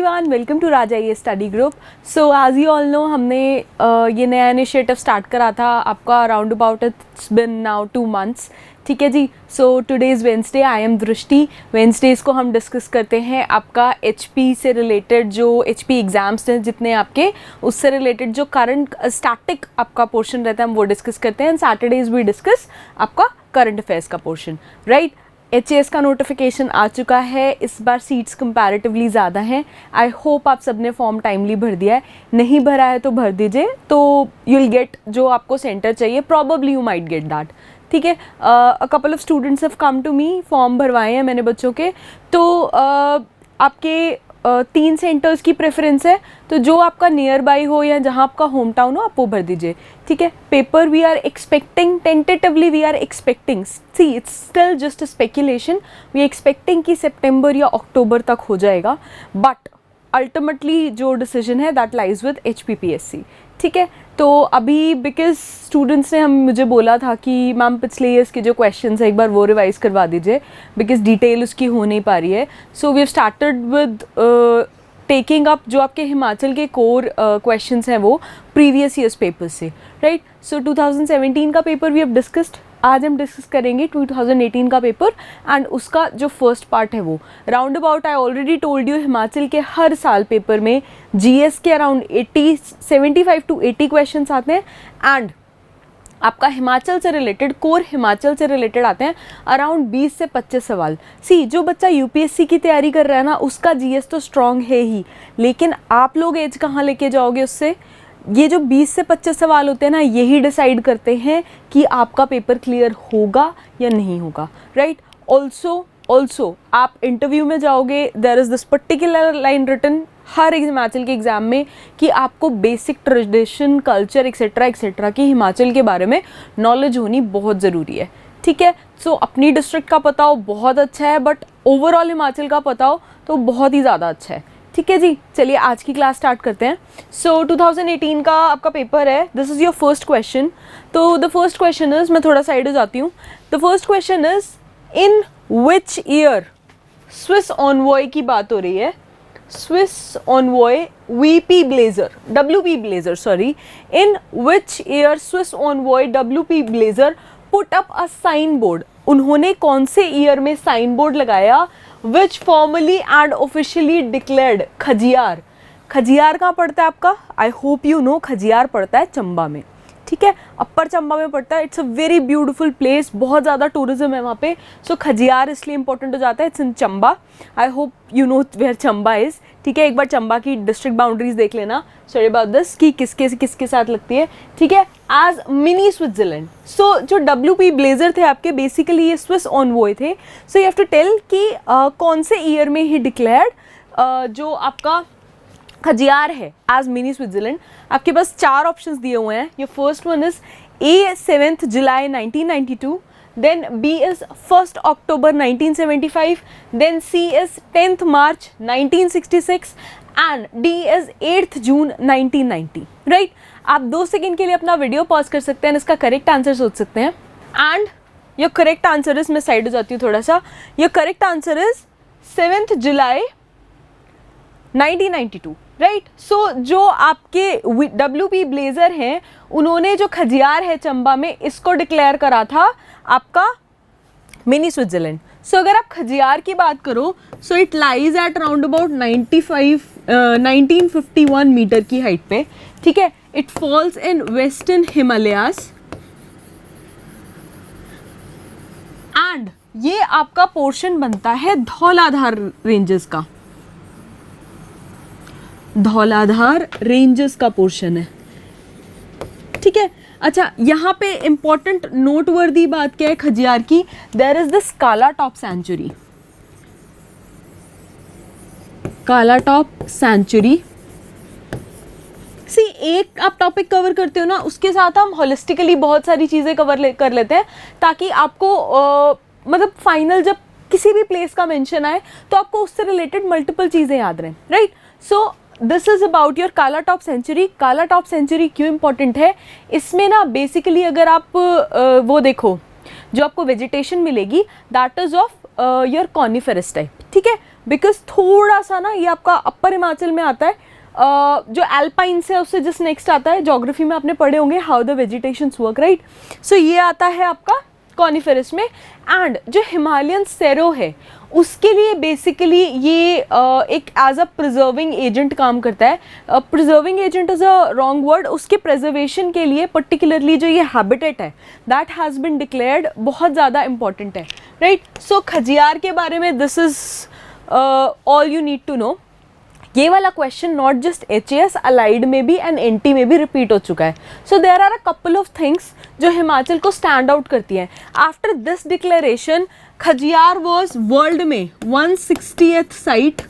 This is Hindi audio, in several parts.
एवरीवन, वेलकम टू राजा ये study group. So as you all know, हमने ये नया इनिशिएटिव स्टार्ट करा था आपका around about it's been now 2 months। ठीक है जी। So today is Wednesday, I am Drishti. Wednesdays को हम डिस्कस करते हैं आपका एचपी से रिलेटेड जो एचपी एग्ज़ाम्स हैं जितने आपके, उससे रिलेटेड जो करंट स्टैटिक आपका पोर्शन रहता है हम वो डिस्कस करते हैं। एंड सैटरडेज वी डिस्कस आपका करंट अफेयर्स का पोर्शन, राइट। एचएएस का नोटिफिकेशन आ चुका है, इस बार सीट्स कंपैरेटिवली ज़्यादा हैं। आई होप आप सबने फॉर्म टाइमली भर दिया है, नहीं भरा है तो भर दीजिए, तो यू विल गेट जो आपको सेंटर चाहिए। Probably you might get that, ठीक है। A couple of students have come to me, form भरवाए हैं मैंने बच्चों के, तो आपके 3 सेंटर्स की प्रेफरेंस है, तो जो आपका नियर बाई हो या जहाँ आपका होम टाउन हो आप वो भर दीजिए, ठीक है। Paper we are expecting, tentatively we are expecting, see it's still just a speculation, we expecting कि सितंबर या अक्टूबर तक हो जाएगा, बट अल्टीमेटली जो डिसीजन है दैट लाइज विद HPPSC, ठीक है। तो अभी बिकॉज स्टूडेंट्स ने मुझे बोला था कि मैम पिछले ईयर्स के जो क्वेश्चंस है एक बार वो रिवाइज करवा दीजिए, बिकॉज डिटेल उसकी हो नहीं पा रही है। So we have started with taking up जो आपके हिमाचल के कोर क्वेश्चंस हैं वो प्रीवियस ईयर्स पेपर से, राइट। सो 2017 का पेपर वी हैव डिस्कस्ड, आज हम डिस्कस करेंगे 2018 का पेपर एंड उसका जो फर्स्ट पार्ट है वो round about. I already told you, Himachal के हर साल पेपर में जीएस के अराउंड 75 to 80 क्वेश्चंस आते हैं एंड आपका हिमाचल से रिलेटेड, कोर हिमाचल से रिलेटेड आते हैं अराउंड 20 से 25 सवाल। सी जो बच्चा यूपीएससी की तैयारी कर रहा है ना, उसका जीएस तो स्ट्रॉन्ग है ही, लेकिन आप लोग एज कहाँ लेके जाओगे उससे। ये जो 20 से 25 सवाल होते हैं ना, यही डिसाइड करते हैं कि आपका पेपर क्लियर होगा या नहीं होगा, राइट। ऑल्सो आप इंटरव्यू में जाओगे, there is this particular line written हर हिमाचल के एग्ज़ाम में कि आपको बेसिक ट्रेडिशन, कल्चर एक्सेट्रा की हिमाचल के बारे में नॉलेज होनी बहुत ज़रूरी है, ठीक है। सो अपनी डिस्ट्रिक्ट का पता हो बहुत अच्छा है, बट ओवरऑल हिमाचल का पता हो तो बहुत ही ज़्यादा अच्छा है, ठीक है जी। चलिए आज की क्लास स्टार्ट करते हैं। सो 2018 का आपका पेपर है, this is your first question. तो द फर्स्ट क्वेश्चन इज़, मैं थोड़ा साइड हो जाती हूँ। The first question is, in which year Swiss envoy की बात हो रही है, Swiss envoy WP Blazer, sorry, in which year Swiss envoy WP Blazer put up a sign board, उन्होंने कौन से ईयर में साइन बोर्ड लगाया, which formally and officially declared Khajjiar. Khajjiar कहाँ पड़ता है आपका, आई होप यू नो, खजियार पड़ता है चंबा में, ठीक है, अपर चंबा में पड़ता है। It's a very beautiful place, बहुत ज़्यादा टूरिज्म है वहाँ पे, सो खजियार इसलिए इंपॉर्टेंट हो जाता है। It's in Chamba, I hope you know where Chamba is, ठीक है। एक बार चंबा की डिस्ट्रिक्ट बाउंड्रीज देख लेना, सॉरी अबाउट दिस, कि किसके साथ लगती है, ठीक है, एज मिनी स्विट्जरलैंड। सो जो WP Blazer थे आपके, बेसिकली ये स्विस ऑनवॉय थे। So you have to tell कि कौन से ईयर में ही डिक्लेयर्ड जो आपका खजियार है एज मिनी स्विट्जरलैंड। आपके पास 4 ऑप्शंस दिए हुए हैं। Your first one is A 7th July 1992, then B is 1st October 1975, then C is 10th March 1966 and D is 8th June 1990, right. आप 2 सेकेंड के लिए अपना वीडियो पॉज कर सकते हैं, इसका करेक्ट आंसर सोच सकते हैं। And your correct answer is, मैं साइड हो जाती हूँ थोड़ा सा, your correct answer is 7th July 1992, right. So जो आपके WP Blazer हैं, उन्होंने जो खजियार है चंबा में, इसको डिक्लेयर करा था आपका मिनी स्विट्जरलैंड। सो अगर आप खजियार की बात करो, so it lies at around about 1951 metre की हाइट पे, ठीक है। It falls in western Himalayas and ये आपका पोर्शन बनता है धौलाधार रेंजेस का, धौलाधार रेंजेस का पोर्शन है, ठीक है। अच्छा, यहाँ पे इंपॉर्टेंट नोटवर्दी बात क्या है खजियार की, देयर इज दिस काला टॉप सेंचुरी, काला टॉप सेंचुरी। सी एक आप टॉपिक कवर करते हो ना, उसके साथ हम होलिस्टिकली बहुत सारी चीज़ें कर लेते हैं, ताकि आपको मतलब फाइनल जब किसी भी प्लेस का मेंशन आए तो आपको उससे रिलेटेड मल्टीपल चीज़ें याद रहें, right. So this is about your काला टॉप सेंचुरी। काला टॉप सेंचुरी क्यों इंपॉर्टेंट है, इसमें ना बेसिकली अगर आप वो देखो, जो आपको वेजिटेशन मिलेगी that is of your coniferous type, ठीक है, बिकॉज थोड़ा सा ना ये आपका अपर हिमाचल में आता है, जो एल्पाइन्स है उससे जस्ट नेक्स्ट आता है, ज्योग्राफी में आपने पढ़े होंगे how the vegetations work, right. So ये आता है आपका कॉनिफेरस में। एंड जो हिमालयन सेरो है उसके लिए बेसिकली ये एक एज अ प्रिजर्विंग एजेंट काम करता है। Preserving agent is a wrong word, उसके प्रिजर्वेशन के लिए पर्टिकुलरली जो ये हैबिटेट है दैट हैज़ बिन डिक्लेयर्ड बहुत ज़्यादा इंपॉर्टेंट है, राइट। सो खजियार के बारे में this is all you need to know. ये वाला question not just HAS allied में भी एंड NT में भी रिपीट हो चुका है। So there are a couple of things जो हिमाचल को स्टैंड आउट करती हैं। After this declaration Khajjiar was world में 160th साइट,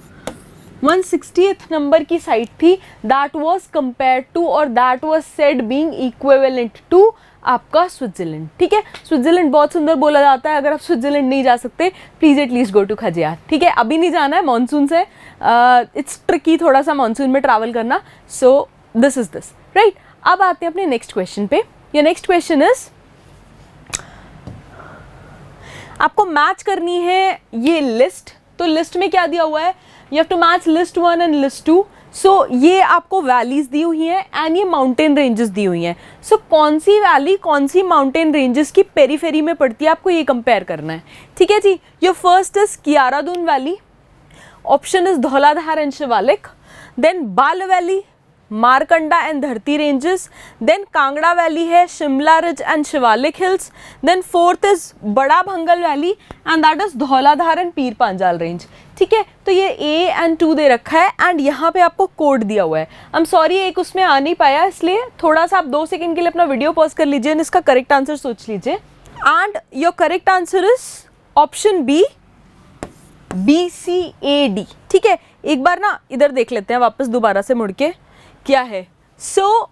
160th नंबर की साइट थी दैट वॉज कंपेयर टू और that was said being equivalent to आपका स्विट्जरलैंड, ठीक है। स्विट्जरलैंड बहुत सुंदर बोला जाता है, अगर आप स्विट्जरलैंड नहीं जा सकते please at least go to Khajjiar, ठीक है। अभी नहीं जाना है, मानसून से इट्स ट्रिकी थोड़ा सा मानसून में ट्रैवल करना, सो दिस इज दिस, राइट। अब आते हैं अपने नेक्स्ट क्वेश्चन पे। ये नेक्स्ट क्वेश्चन इज आपको मैच करनी है ये लिस्ट, तो लिस्ट में क्या दिया हुआ है, you have to match list 1 and list 2। So ये आपको वैलीज दी हुई हैं एंड ये माउंटेन रेंजेस दी हुई हैं। सो कौन सी वैली कौन सी माउंटेन रेंजेस की पेरीफेरी में पड़ती है आपको ये कंपेयर करना है, ठीक है जी। Your first is Kiarda Dun valley, option is Dhauladhar and Shivalik, then Bal valley, Markanda and Dharti ranges, then Kangra valley है, Shimla ridge and Shivalik hills, then fourth is Bara Bhangal valley and that is Dhauladhar and Pir Panjal range, ठीक है। तो ये A एंड 2 दे रखा है एंड यहाँ पे आपको कोड दिया हुआ है। आई एम सॉरी एक उसमें आ नहीं पाया, इसलिए थोड़ा सा आप 2 सेकंड के लिए अपना वीडियो पॉज कर लीजिए एंड इसका करेक्ट आंसर सोच लीजिए। And your correct answer is option B, BCAD, ठीक है। एक बार ना इधर देख लेते हैं वापस दोबारा से मुड़ के क्या है। So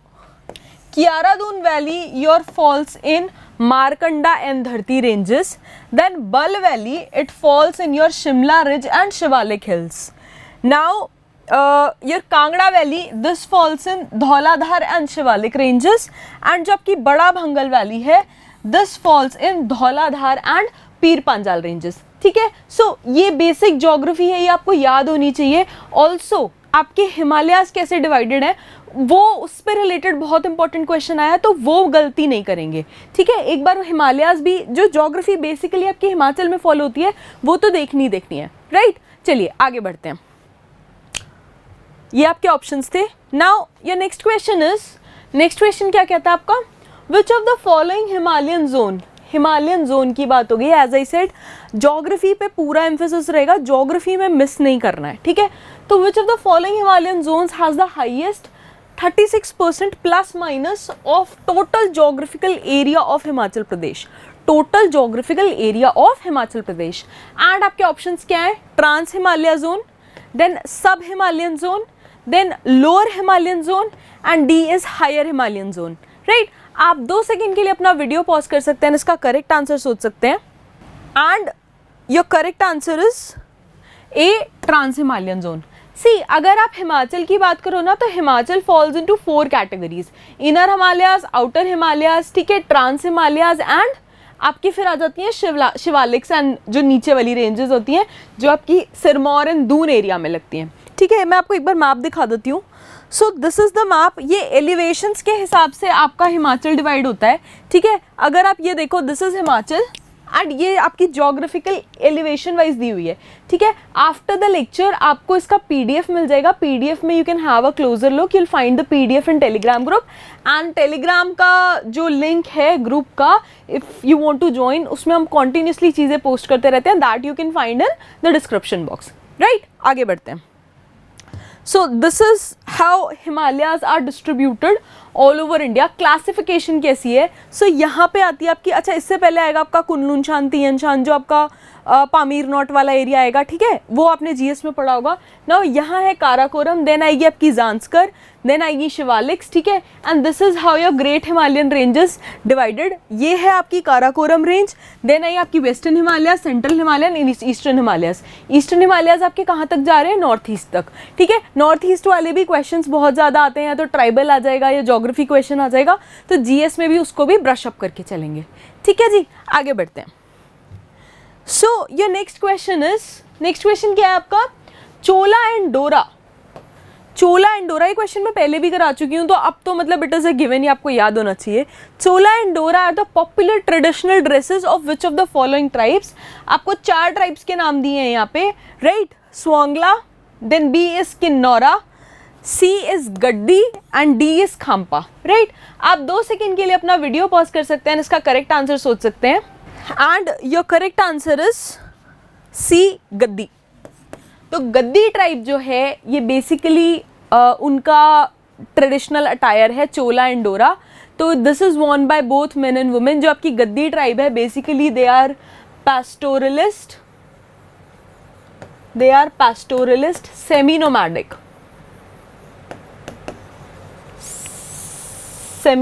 Kiarda Dun valley your falls in Markanda and Dharti ranges, then Bal Valley it falls in your Shimla Ridge and Shivalik Hills. Now your Kangra Valley this falls in Dhauladhar and Shivalik ranges and जो आपकी बड़ा भंगल वैली है this falls in Dhauladhar and Pir Panjal ranges, ठीक है। सो ये बेसिक ज्योग्राफी है, ये आपको याद होनी चाहिए। ऑल्सो आपके हिमालयाज कैसे डिवाइडेड है वो उस पर रिलेटेड बहुत इंपॉर्टेंट क्वेश्चन आया, तो वो गलती नहीं करेंगे, ठीक है। एक बार हिमालयाज भी जो ज्योग्राफी बेसिकली आपके हिमाचल में फॉलो होती है वो तो देखनी है, राइट। चलिए आगे बढ़ते हैं, ये आपके ऑप्शंस थे। Now your next question is, next question क्या कहता है आपका, विच of the following Himalayan zone, Himalayan zone की बात हो गई। एज आई सेड ज्योग्राफी पे पूरा एम्फेसिस रहेगा, ज्योग्राफी में मिस नहीं करना है, ठीक है। तो which of the following Himalayan zones has the highest 36% plus minus of total geographical area of Himachal Pradesh, total geographical area of Himachal Pradesh. And आपके ऑप्शंस क्या है, trans Himalaya zone, then sub Himalayan zone, then lower Himalayan zone and D is higher Himalayan zone, right. आप 2 सेकेंड के लिए अपना वीडियो पॉज कर सकते हैं, इसका करेक्ट आंसर सोच सकते हैं। And your correct answer is A, trans Himalayan zone. See अगर आप हिमाचल की बात करो ना तो Himachal falls into 4 categories, inner Himalayas, outer Himalayas, ठीक है, ट्रांस हिमालयाज एंड आपकी फिर आ जाती हैं शिवालिक्स एंड जो नीचे वाली रेंजेस होती हैं जो आपकी सिरमौर एंड दून एरिया में लगती हैं, ठीक है। मैं आपको एक बार मैप दिखा देती हूँ। सो दिस इज द मैप, ये एलिवेशंस के हिसाब से आपका हिमाचल डिवाइड होता है, ठीक है। अगर आप ये देखो दिस इज हिमाचल एंड ये आपकी ज्योग्राफिकल एलिवेशन वाइज दी हुई है, ठीक है। आफ्टर द लेक्चर आपको इसका PDF मिल जाएगा, PDF में you can have a closer look, you'll find the PDF in Telegram group and Telegram का जो लिंक है ग्रुप का, if you want to join, उसमें हम कॉन्टिन्यूसली चीज़ें पोस्ट करते रहते हैं, that you can find in the description box, right. आगे बढ़ते हैं। So this is how Himalayas are distributed all over India. Classification कैसी है, सो यहाँ पे आती है आपकी, अच्छा इससे पहले आएगा आपका कुनलुन शान, तियन शान, जो आपका पामीर नॉट वाला एरिया आएगा, ठीक है, वो आपने GS में पढ़ा होगा। नाउ यहाँ है काराकोरम, देन आएगी आपकी जांस्कर, देन आएगी शिवालिक्स, ठीक है। And this is how your great Himalayan ranges divided. ये है आपकी काराकोरम रेंज, देन आई आपकी western Himalaya, central Himalayan, eastern Himalayas. Eastern Himalayas आपके कहाँ तक जा रहे हैं, नॉर्थ ईस्ट तक, ठीक है। नॉर्थ ईस्ट वाले भी क्वेश्चंस बहुत ज़्यादा आते हैं, या तो ट्राइबल आ जाएगा या ज्योग्राफी क्वेश्चन आ जाएगा, तो GS में भी उसको भी ब्रश अप करके चलेंगे, ठीक है जी, आगे बढ़ते हैं. सो योर नेक्स्ट क्वेश्चन क्या है आपका? चोला एंड डोरा. चोला एंड डोरा, ये क्वेश्चन मैं पहले भी करा चुकी हूँ, तो अब तो मतलब इट इज़ अ गिवन, ही आपको याद होना चाहिए. Chola and dora are the popular traditional dresses of which of the following tribes. आपको 4 ट्राइब्स के नाम दिए हैं यहाँ पे, right? Swangla, then B is Kinnaura, C is Gaddi and D is Khampa, right? आप 2 सेकेंड के लिए अपना वीडियो पॉज कर सकते हैं, इसका करेक्ट आंसर सोच सकते हैं. And your correct answer is C, Gaddi. तो गद्दी ट्राइब जो है ये बेसिकली उनका ट्रेडिशनल अटायर है चोला एंड डोरा. तो this is worn by both men and women. जो आपकी गद्दी ट्राइब है basically they are pastoralist, semi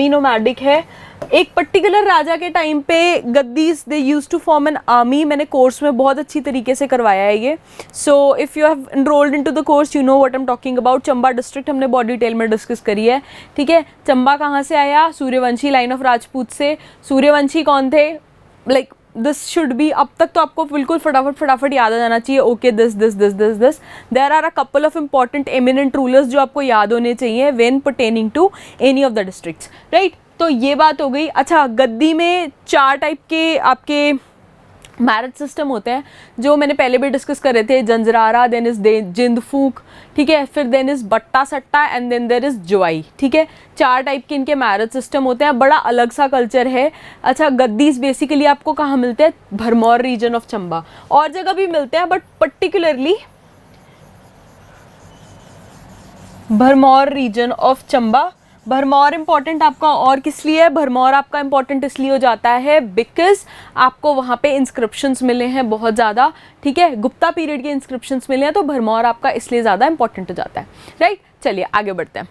nomadic है. एक पर्टिकुलर राजा के टाइम पे Gaddis they use to form an army. मैंने कोर्स में बहुत अच्छी तरीके से करवाया है ये. So if you have enrolled into the course you know what I am talking about. Chamba district हमने बहुत डिटेल में डिस्कस करी है, ठीक है? चंबा कहाँ से आया? सूर्यवंशी लाइन ऑफ राजपूत से. सूर्यवंशी कौन थे? लाइक दिस शुड बी, अब तक तो आपको बिल्कुल फटाफट याद आ जाना चाहिए. Okay, this. There are a couple of important eminent rulers जो आपको याद होने चाहिए when pertaining to any of the districts, right? तो ये बात हो गई. अच्छा, गद्दी में 4 टाइप के आपके मैरिज सिस्टम होते हैं जो मैंने पहले भी डिस्कस कर रहे थे. जंजरारा, देन इज जिंद फूक, ठीक है? फिर देन इज बट्टा सट्टा एंड देन देर इज जुआई, ठीक है? 4 टाइप के इनके मैरिज सिस्टम होते हैं. बड़ा अलग सा कल्चर है. अच्छा, गद्दीज बेसिकली आपको कहाँ मिलते हैं? Bharmour region of Chamba. और जगह भी मिलते हैं but particularly Bharmour region of Chamba. Bharmour important आपका और किस लिए है? भरमौर आपका इंपॉर्टेंट इसलिए हो जाता है बिकॉज आपको वहाँ पे इंस्क्रिप्शंस मिले हैं बहुत ज़्यादा, ठीक है? गुप्ता पीरियड के इंस्क्रिप्शंस मिले हैं, तो भरमौर आपका इसलिए ज़्यादा इंपॉर्टेंट हो जाता है, राइट? चलिए आगे बढ़ते हैं.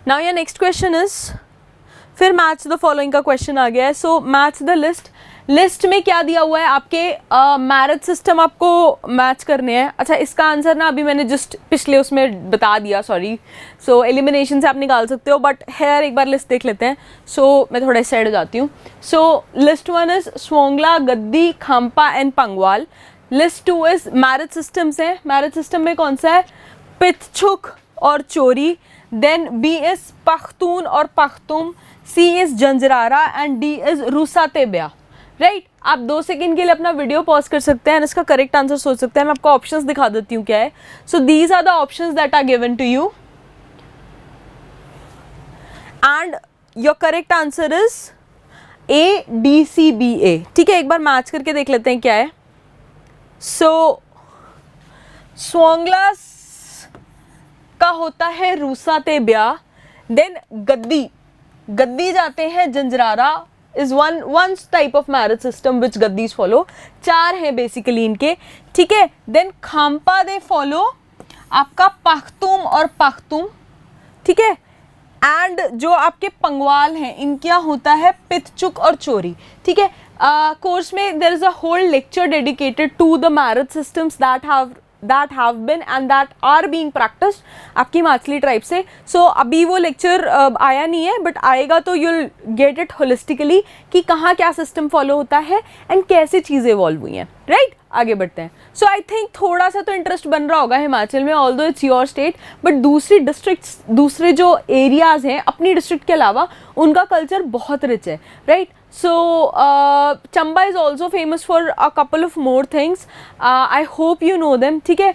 Now your next question is, फिर मैच द फॉलोइंग का क्वेश्चन आ गया है. सो मैच द लिस्ट में क्या दिया हुआ है? आपके मैरिज सिस्टम आपको मैच करने हैं. अच्छा, इसका आंसर ना अभी मैंने जस्ट पिछले उसमें बता दिया, सॉरी. सो एलिमिनेशन से आप निकाल सकते हो, बट हेयर एक बार लिस्ट देख लेते हैं. सो मैं थोड़ा साइड हो जाती हूँ. सो list 1 is Swangla, Gaddi, Khampa and Pangwal. List 2 is marriage systems हैं. मैरिज सिस्टम में कौन सा है? पितछुक और चोरी. देन बी इज पख्तून और Pakhtum, C is Janjrara and D is रूसातेब्या, राइट? आप 2 सेकेंड के लिए अपना वीडियो पॉज कर सकते हैं, इसका करेक्ट आंसर सोच सकते हैं. मैं आपको ऑप्शंस दिखा देती हूँ क्या है. So these are the options that are given to you and your correct answer is A, D, C, B, A, ठीक है? एक बार मैच करके देख लेते हैं क्या है. सो स्वांगला का होता है रूसातेब्या. देन गद्दी जाते हैं जंजरारा, is one type of marriage system which गद्दीज follow. 4 हैं बेसिकली इनके, ठीक है? देन खाम्पा दे फॉलो आपका पख्तूम और पख्तूम, ठीक है? एंड जो आपके पंगवाल हैं इनका होता है पितचुक और चोरी, ठीक है? कोर्स में there is a whole lecture dedicated to the marriage systems that have been and that are being practiced आपकी हिमाचली ट्राइब से. सो अभी वो लेक्चर आया नहीं है, बट आएगा तो you'll get it holistically कि कहाँ क्या सिस्टम फॉलो होता है एंड कैसे चीज़ें इवॉल्व हुई हैं, राइट? आगे बढ़ते हैं. सो आई थिंक थोड़ा सा तो इंटरेस्ट बन रहा होगा हिमाचल में, although it's your state, but दूसरी डिस्ट्रिक्ट्स, दूसरे जो एरियाज़ हैं अपनी डिस्ट्रिक्ट के अलावा, उनका कल्चर बहुत रिच है, right? So Chamba is also famous for a couple of more things. I hope you know them, ठीक है?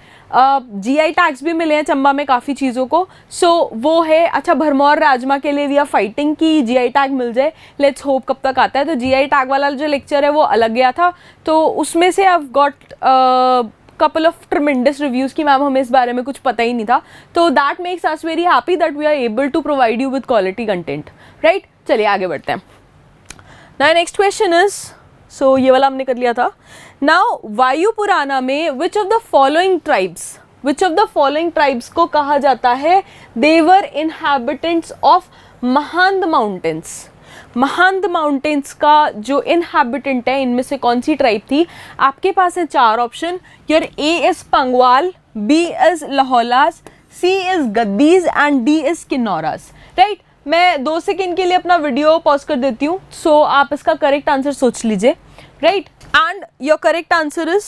GI टैग्स भी मिले हैं चंबा में काफ़ी चीज़ों को. सो वो है. अच्छा, भरमौर राजमा के लिए वी आर फाइटिंग कि GI टैग मिल जाए. लेट्स होप कब तक आता है. तो GI टैग वाला जो लेक्चर है वो अलग गया था, तो उसमें से I've got couple of tremendous reviews कि मैम हमें इस बारे में कुछ पता ही नहीं था. तो that makes us very happy that we are able to provide you with quality content, right? चलिए आगे बढ़ते हैं. Now next question is, so ये वाला हमने कर लिया था. Now वायु पुराना में which of the following tribes को कहा जाता है they were inhabitants of Mahand mountains. Mahand mountains का जो इनहैबिटेंट है इनमें से कौन सी ट्राइब थी? आपके पास है 4 option. Your A is Pangwal, B is Lahaulas, C is Gaddis and D is Kinnauras, right? मैं 2 सेकेंड के लिए अपना वीडियो पॉज कर देती हूँ, सो आप इसका करेक्ट आंसर सोच लीजिए, right. And your correct answer is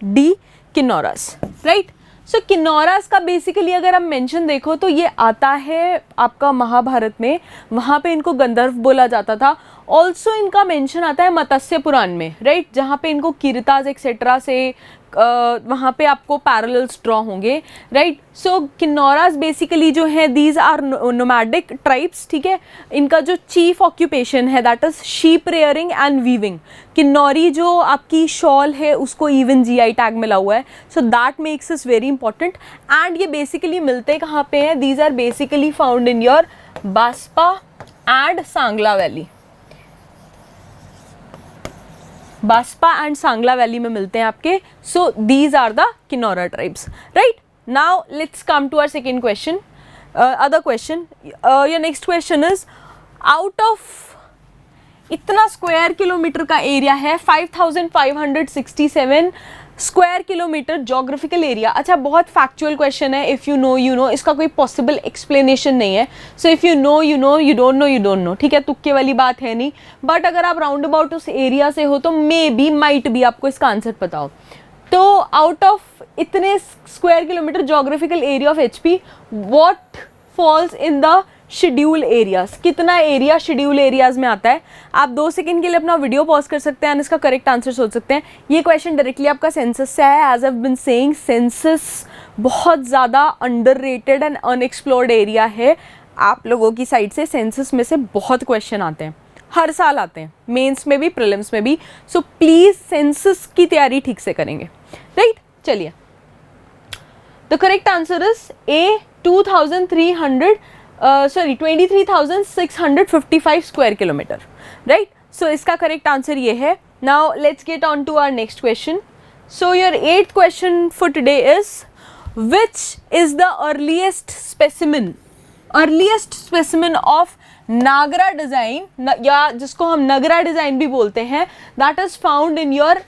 D, Kinnauras, right. So Kinnauras का बेसिकली अगर आप मेंशन देखो तो ये आता है आपका महाभारत में, वहाँ पे इनको गंधर्व बोला जाता था। ऑल्सो इनका मेंशन आता है मत्स्य पुराण में, राइट, जहाँ पे इनको किरताज एक्सेट्रा से वहाँ पे आपको पैरेलल्स ड्रॉ होंगे, राइट। सो किन्नौरास बेसिकली जो है दीज आर नोमैडिक ट्राइब्स, ठीक है। इनका जो चीफ ऑक्यूपेशन है that is sheep rearing and weaving. Kinnauri जो आपकी शॉल है उसको इवन जीआई टैग मिला हुआ है, सो दैट मेक्स इस वेरी इंपॉर्टेंट। एंड ये बेसिकली मिलते कहाँ पे हैं, these are basically found in your Baspa and Sangla valley. Baspa and Sangla valley में मिलते हैं आपके। So these are the Kinnaura tribes, right. Now let's come to our second question, other question. Your next question is, out of इतना स्क्वायर किलोमीटर का एरिया है 5567 स्क्वायर किलोमीटर जोग्राफिकल एरिया। अच्छा, बहुत फैक्चुअल क्वेश्चन है, if you know you know, इसका कोई पॉसिबल एक्सप्लेनेशन नहीं है। सो if you know you know, you don't know you don't know, ठीक है, तुक्के वाली बात है नहीं। बट अगर आप राउंड अबाउट उस एरिया से हो तो मे बी माइट भी आपको इसका आंसर पता हो। तो आउट ऑफ इतने square kilometre geographical area of HP, what falls in the schedule areas, कितना एरिया शेड्यूल एरियाज में आता है। आप 2 सेकंड के लिए अपना वीडियो पॉज कर सकते हैं एंड इसका करेक्ट आंसर सोच सकते हैं। ये क्वेश्चन डायरेक्टली आपका सेंसस से है। As I have been saying, census बहुत ज़्यादा अंडररेटेड एंड अनएक्सप्लोर्ड एरिया है। आप लोगों की साइड से सेंसस में से बहुत क्वेश्चन आते हैं, हर साल आते हैं, मेंस में भी प्रीलिम्स में भी। सो प्लीज़ सेंसस की तैयारी ठीक से करेंगे, राइट। चलिए, the correct answer is A 23,655 square kilometre, right. So इसका करेक्ट आंसर ये है। Now let's get on to our next question. So your 8th question for today is, which is the earliest specimen of Nagara design, या जिसको हम नगरा डिजाइन भी बोलते हैं, that is found in your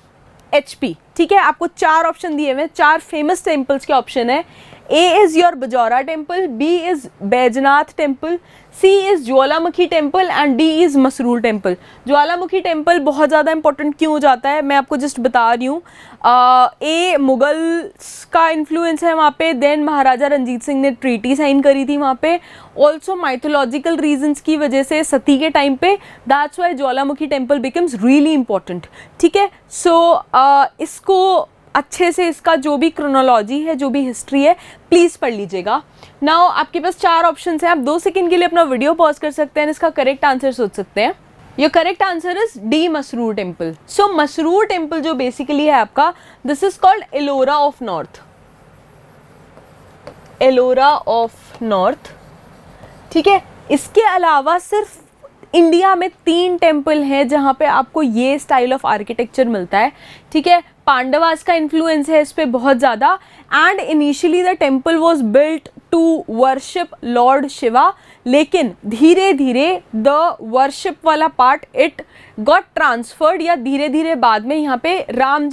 HP, ठीक है। आपको 4 ऑप्शन दिए हुए, 4 फेमस टेम्पल्स के ऑप्शन है। A is your Bajaura temple, B is Baijnath temple, C is Jwalamukhi temple and D is Masroor temple. Jwalamukhi temple बहुत ज़्यादा इंपॉर्टेंट क्यों हो जाता है, मैं आपको जस्ट बता रही हूँ। A मुगल्स का इन्फ्लुएंस है वहाँ पे, देन महाराजा रंजीत सिंह ने ट्रीटी साइन करी थी वहाँ पे, ऑल्सो माइथोलॉजिकल रीजंस की वजह से सती के टाइम पे, that's why Jwalamukhi temple becomes really important, ठीक है। सो इसको अच्छे से, इसका जो भी क्रोनोलॉजी है, जो भी हिस्ट्री है, प्लीज़ पढ़ लीजिएगा। नाउ आपके पास 4 ऑप्शन हैं, आप 2 सेकंड के लिए अपना वीडियो पॉज कर सकते हैं, इसका करेक्ट आंसर सोच सकते हैं। Your correct answer is D, Masroor temple. So Masroor temple जो बेसिकली है आपका, this is called Ellora of north, Ellora of north, ठीक है। इसके अलावा सिर्फ इंडिया में 3 टेम्पल हैं जहाँ पे आपको ये स्टाइल ऑफ आर्किटेक्चर मिलता है, ठीक है। पांडवास का इन्फ्लुएंस है इस पे बहुत ज़्यादा, and initially the temple was built to worship lord Shiva, लेकिन धीरे धीरे द वर्शिप वाला पार्ट इट गॉट ट्रांसफर्ड, या धीरे धीरे बाद में यहाँ पे राम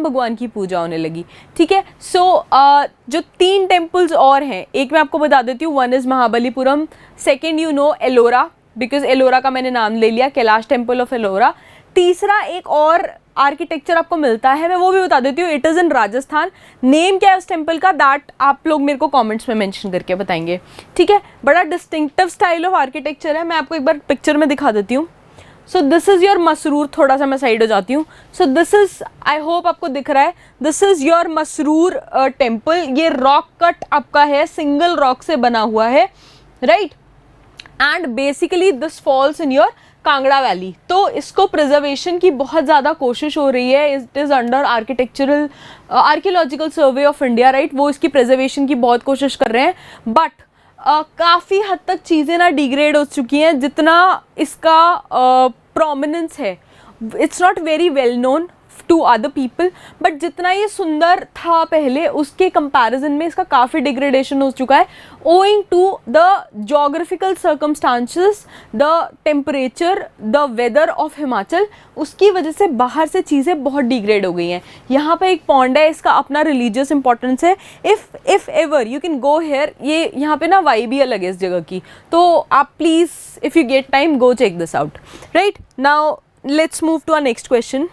भगवान की पूजा होने लगी, ठीक है। सो जो 3 टेम्पल्स और हैं, एक मैं आपको बता देती हूँ, one is Mahabalipuram, second you know Ellora, because Ellora का मैंने नाम ले लिया, कैलाश टेम्पल ऑफ एलोरा। तीसरा एक और आर्किटेक्चर आपको मिलता है, मैं वो भी बता देती हूँ, it is in Rajasthan. Name क्या है उस टेम्पल का, दैट आप लोग मेरे को कमेंट्स में मेंशन करके बताएंगे, ठीक है। बड़ा डिस्टिंक्टिव स्टाइल ऑफ आर्किटेक्चर है, मैं आपको एक बार पिक्चर में दिखा देती हूँ। So this is your Masroor, थोड़ा सा मैं साइड हो जाती हूँ। So this is, I hope आपको दिख रहा है, this is your Masroor temple. ये रॉक कट आपका है, सिंगल रॉक से बना हुआ है, right. And basically this falls in your Kangra valley. तो इसको प्रिजर्वेशन की बहुत ज़्यादा कोशिश हो रही है, it is under archaeological survey of India, right. वो इसकी प्रिजर्वेशन की बहुत कोशिश कर रहे हैं, बट काफ़ी हद तक चीज़ें ना डिग्रेड हो चुकी हैं। जितना इसका प्रोमिनेंस है, it's not very well known to other people, but जितना ये सुंदर था पहले उसके कंपैरिजन में इसका काफ़ी डिग्रेडेशन हो चुका है, owing to the geographical circumstances, the temperature, the weather of Himachal, उसकी वजह से बाहर से चीज़ें बहुत डिग्रेड हो गई हैं। यहाँ पे एक पॉन्ड है, इसका अपना रिलीजियस इंपॉर्टेंस है, if ever you can go here, ये यहाँ पे ना वाइब ही अलग है इस जगह की, तो आप please if you get time go check this out, right. Now let's move to our next question.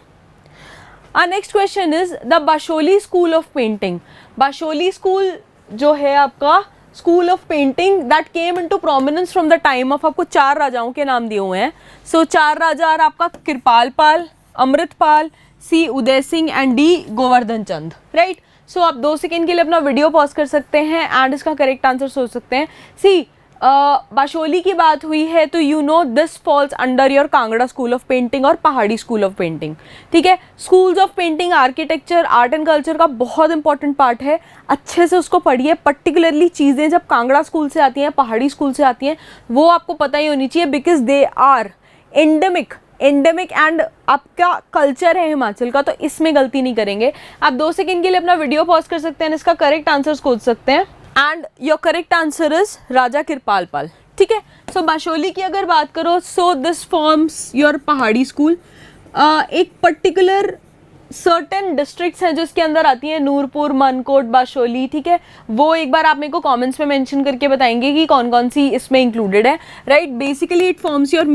Our next question is the Basholi School of Painting. Basholi School जो है आपका school of painting that came into prominence from the time of, आपको 4 राजाओं के नाम दिए हुए हैं. सो 4 राजा और आपका Kripal Pal, Amritpal, C Uday Singh and D Govardhan Chand, right. So आप 2 सेकेंड के लिए अपना वीडियो पॉज कर सकते हैं एंड इसका करेक्ट आंसर सोच सकते हैं. सी बाशोली की बात हुई है तो you know this falls under your Kangra school of painting और पहाड़ी स्कूल ऑफ पेंटिंग, ठीक है. Schools of painting architecture, art and culture का बहुत इंपॉर्टेंट पार्ट है, अच्छे से उसको पढ़िए. पर्टिकुलरली चीज़ें जब कांगड़ा स्कूल से आती हैं, पहाड़ी स्कूल से आती हैं, वो आपको पता ही होनी चाहिए, because they are endemic and आपका कल्चर है हिमाचल का, तो इसमें गलती नहीं करेंगे. आप 2 सेकेंड के लिए अपना वीडियो पॉज कर सकते हैं, इसका करेक्ट आंसर सोच सकते हैं. And your correct answer is Raja Kripal Pal, ठीक है. सो बाशोली की अगर बात करो, so this forms your Pahari school. एक पर्टिकुलर सर्टेन डिस्ट्रिक्ट्स हैं जो इसके अंदर आती हैं, नूरपुर, मनकोट, बाशोली, ठीक है. वो एक बार आप मेरे को कमेंट्स में मेंशन करके बताएंगे कि कौन कौन सी इसमें इंक्लूडेड है, right. Basically it forms your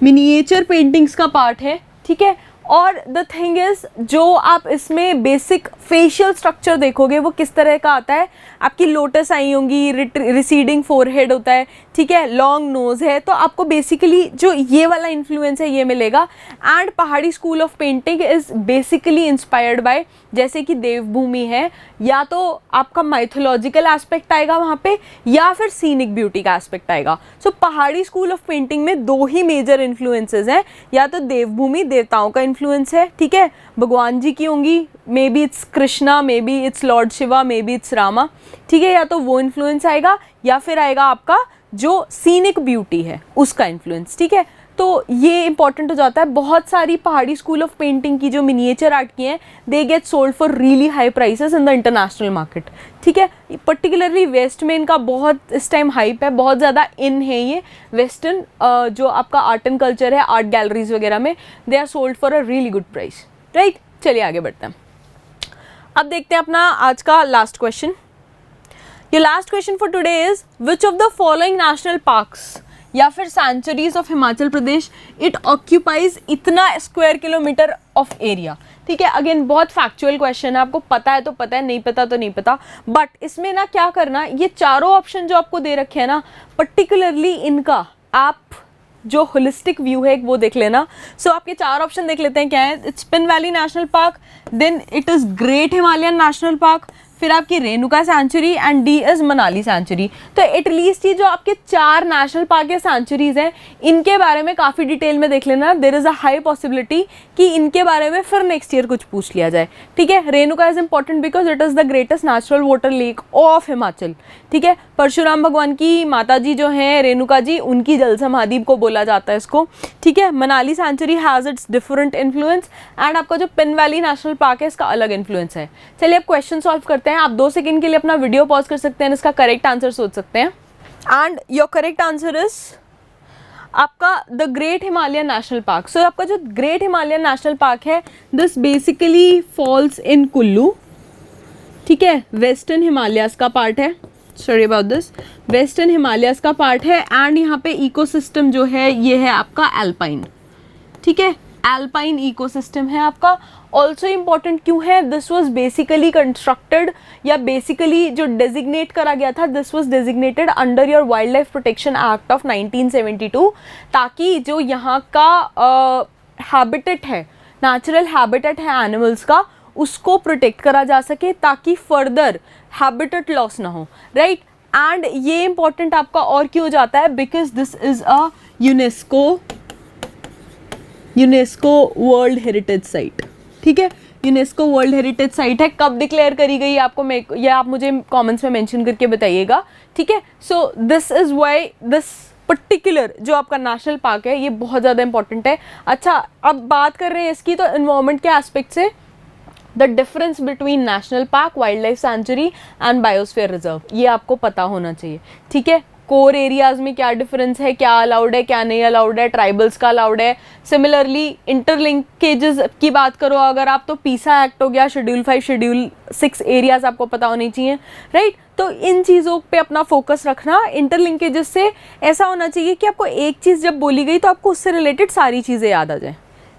miniature paintings का पार्ट है, ठीक है. और द थिंग इज, जो आप इसमें बेसिक फेशियल स्ट्रक्चर देखोगे वो किस तरह का आता है, आपकी लोटस आई होंगी, रिसीडिंग फोरहेड होता है, ठीक है, लॉन्ग नोज है, तो आपको बेसिकली जो ये वाला इन्फ्लुएंस है ये मिलेगा. एंड पहाड़ी school of painting is basically inspired by, जैसे कि देवभूमि है, या तो आपका माइथोलॉजिकल एस्पेक्ट आएगा वहाँ पे, या फिर सीनिक ब्यूटी का एस्पेक्ट आएगा. सो पहाड़ी स्कूल ऑफ पेंटिंग में 2 ही मेजर इन्फ्लुएंसेस हैं, या तो देवभूमि, देवताओं का इन्फ्लुएंस है, ठीक है, भगवान जी की होंगी, may be it's Krishna, may be it's Lord Shiva, may be it's Rama, ठीक है, या तो वो इन्फ्लुएंस आएगा, या फिर आएगा आपका जो सीनिक ब्यूटी है उसका इन्फ्लुएंस, ठीक है. तो ये इंपॉर्टेंट हो जाता है. बहुत सारी पहाड़ी स्कूल ऑफ पेंटिंग की जो मिनिएचर आर्ट की हैं, they get sold for really high prices in the international market, ठीक है. पर्टिकुलरली वेस्ट में इनका बहुत इस टाइम हाइप है, बहुत ज़्यादा इन है ये वेस्टर्न जो आपका आर्ट एंड कल्चर है, आर्ट गैलरीज वगैरह में, they are sold for a really good price, right. चलिए आगे बढ़ते हैं. अब देखते हैं अपना आज का last question. Your last question for today is which of the following national parks या फिर sanctuaries of Himachal Pradesh it occupies इतना स्क्वायर किलोमीटर ऑफ एरिया, ठीक है. अगेन बहुत फैक्चुअल क्वेश्चन है, आपको पता है तो पता है, नहीं पता तो नहीं पता, बट इसमें ना क्या करना, ये चारों ऑप्शन जो आपको दे रखे हैं ना, पर्टिकुलरली इनका आप जो होलिस्टिक व्यू है वो देख लेना. सो आपके 4 ऑप्शन देख लेते हैं क्या है. It's spin valley national park, then it is great Himalayan national park, फिर आपकी Renuka sanctuary and D is Manali sanctuary. तो एटलीस्ट ये जो आपके 4 नेशनल पार्क या सेंचुरीज हैं, इनके बारे में काफ़ी डिटेल में देख लेना. There is a high possibility कि इनके बारे में फिर नेक्स्ट ईयर कुछ पूछ लिया जाए, ठीक है. Renuka is important because it is the greatest natural water lake of Himachal, ठीक है. परशुराम भगवान की माता जी जो हैं रेणुका जी, उनकी जल समाधि को बोला जाता है इसको, ठीक है. Manali sanctuary has its different influence and आपका जो पिन वैली नेशनल पार्क है इसका अलग इन्फ्लुएंस है. चलिए अब क्वेश्चन सॉल्व करते हैं. आप 2 सेकेंड के लिए अपना वीडियो पॉज कर सकते हैं, इसका करेक्ट आंसर सोच सकते हैं. And your correct answer is आपका the great Himalayan national park. So आपका जो ग्रेट हिमालयन नेशनल पार्क है, this basically falls in Kullu, ठीक है. वेस्टर्न हिमालयाज का पार्ट है, sorry about this, western Himalayas का पार्ट है. एंड यहाँ पे इकोसिस्टम जो है ये है आपका एल्पाइन, ठीक है. एल्पाइन इकोसिस्टम है आपका. ऑल्सो इम्पॉर्टेंट क्यों है, दिस वॉज बेसिकली कंस्ट्रक्टेड या बेसिकली जो डेजिग्नेट करा गया था, this was designated under your wild life protection act of 1972, ताकि जो यहाँ का हैबिटेट है, नेचुरल हैबिटेट है एनिमल्स का, उसको प्रोटेक्ट करा जा सके ताकि फर्दर हैबिटेट लॉस ना हो, राइट. एंड ये इंपॉर्टेंट आपका और क्यों हो जाता है, because this is a UNESCO world heritage site, ठीक है. यूनेस्को वर्ल्ड हेरिटेज साइट है. कब डिक्लेयर करी गई आपको, या आप मुझे कमेंट्स में मेंशन करके बताइएगा, ठीक है. सो this is why this particular जो आपका नेशनल पार्क है ये बहुत ज़्यादा इंपॉर्टेंट है। अच्छा, अब बात कर रहे हैं इसकी तो एनवायरनमेंट के एस्पेक्ट से the difference between national park, wild life sanctuary and biosphere reserve, ये आपको पता होना चाहिए, ठीक है। कोर एरियाज में क्या डिफरेंस है, क्या अलाउड है क्या नहीं अलाउड है, ट्राइबल्स का अलाउड है। सिमिलरली इंटरलिंकेजेस की बात करो अगर आप, तो पीसा एक्ट हो गया, शेड्यूल 5 शेड्यूल 6 एरियाज आपको पता होनी चाहिए, राइट। तो इन चीज़ों पे अपना फोकस रखना। इंटरलिंकेजेस से ऐसा होना चाहिए कि आपको एक चीज़ जब बोली गई तो आपको उससे रिलेटेड सारी चीज़ें याद आ जाए,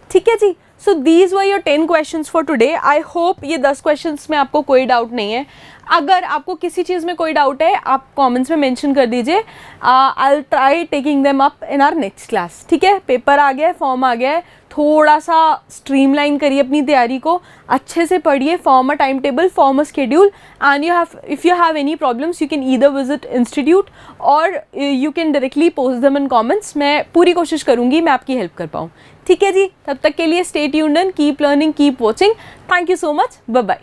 ठीक है जी। So these were your 10 questions for today. I hope ये 10 क्वेश्चंस में आपको कोई डाउट नहीं है। अगर आपको किसी चीज़ में कोई डाउट है आप कमेंट्स में मेंशन कर दीजिए। I will try taking them up in our next class, ठीक है। पेपर आ गया है, फॉर्म आ गया है, थोड़ा सा स्ट्रीमलाइन करिए अपनी तैयारी को, अच्छे से पढ़िए, form a time table, form a schedule, and if you have any problems you can either visit institute और you can directly post them in comments. मैं पूरी कोशिश करूँगी मैं आपकी हेल्प कर पाऊँ, ठीक है जी। तब तक के लिए stay tuned in, keep learning, keep watching. Thank you so much, bye bye.